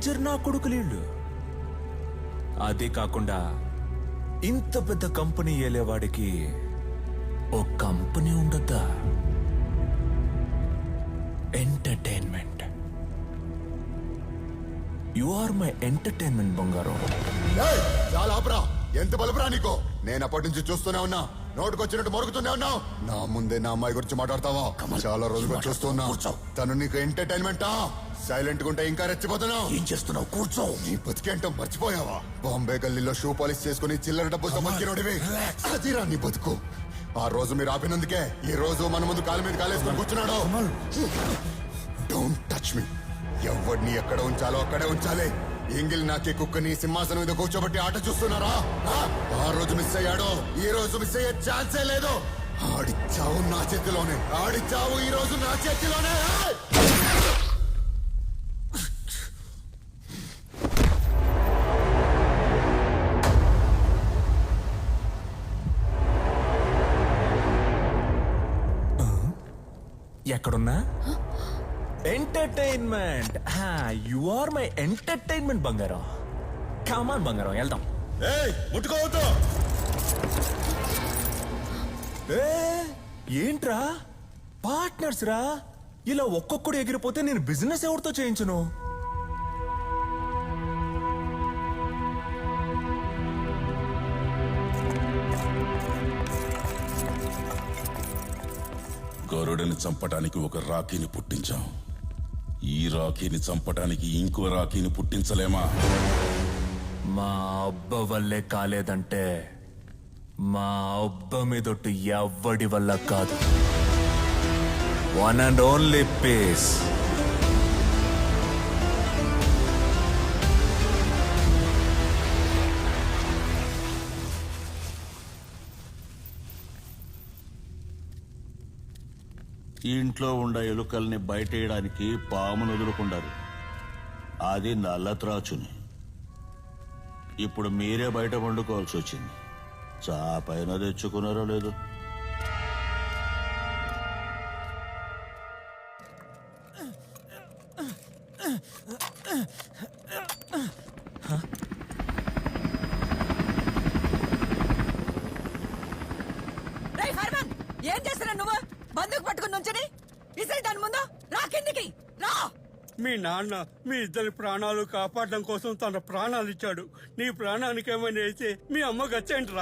Major నా కొడుకులీళ్ళు. అదే కాకుండా ఇంత పెద్ద కంపెనీ ఏలేవాడికి ఓ కంపెనీ ఉండద్దా? Entertainment. You are my entertainment బంగారం. చాలా ఆపరా, ఎంత బలపరా నీకో? నేను అప్పటి నుంచి చూస్తూనే ఉన్నా, నోటుకొచ్చినట్టు మొరుగుతూనే ఉన్నావు. నా ముందే నా అమ్మాయి గురించి మాట్లాడతావా? చాలా రోజుగా చూస్తున్నా. తను నీకు ఎంటర్టైన్మెంటా? సైలెంట్ గా ఉంటే ఇంకా రెచ్చిపోతున్నావు. ఏం చేస్తున్నావు? కూర్చో. నీ బతికేంటో మర్చిపోయావా? బాంబే గల్లీలో షూ పాలిష్ చేసుకుని చిల్లర డబ్బులతో బతికినోడివి. అదిరా నీ బతుకు. ఆ రోజు మీరు ఆపినందుకే ఈ రోజు మన ముందు కాలు మీద కాలేసుకొని కూర్చున్నాడు. Don't touch me. ఎవరిని ఎక్కడ ఉంచాలో అక్కడే ఉంచాలి. ఎంగిల్ నాకే కుక్కని సింహాసనం మీద కూర్చోబెట్టి ఆట చూస్తున్నారా? ఆ రోజు మిస్ అయ్యాడో ఈ రోజు మిస్ అయ్యే ఛాన్సే లేదు. ఆడిచ్చావు నా చేతిలోనే, ఆడిచ్చావు ఈ రోజు నా చేతిలోనే. ఎక్కడున్నా? Entertainment. You are my entertainment బంగారం. కమాన్ బంగారం, వెళ్దాం. ముట్టుకోవద్దు. ఏంట్రా పార్ట్నర్స్ రా? ఇలా ఒక్కొక్కడు ఎగిరిపోతే నేను బిజినెస్ ఎవరితో చేయించును? గరుడిని చంపటానికి ఒక రాఖీని పుట్టించాం. ఈ రాఖీని చంపటానికి ఇంకో రాఖీని పుట్టించలేమా? మా అబ్బ వల్లే కాలేదంటే మా అబ్బ మీదొట్టు ఎవ్వడి వల్ల కాదు. One and only piece. ఇంట్లో ఉండే ఎలుకల్ని బయటేయడానికి పామును వదులుకుంటారు. అది నల్లత్రాచుని. ఇప్పుడు మీరే బయట వండుకోవాల్సి వచ్చింది. చాపైన తెచ్చుకున్నారో లేదు. ఏం చేస్తున్నా నువ్వు? బందుకు పట్టుకుని నుంచని ఇసరి దాని ముందు రా, కిందికి రా. మీ నాన్న మీ ఇద్దరి ప్రాణాలు కాపాడడం కోసం తన ప్రాణాలు ఇచ్చాడు. నీ ప్రాణానికి ఏమైనా అయితే మీ అమ్మ గచ్చేంటి?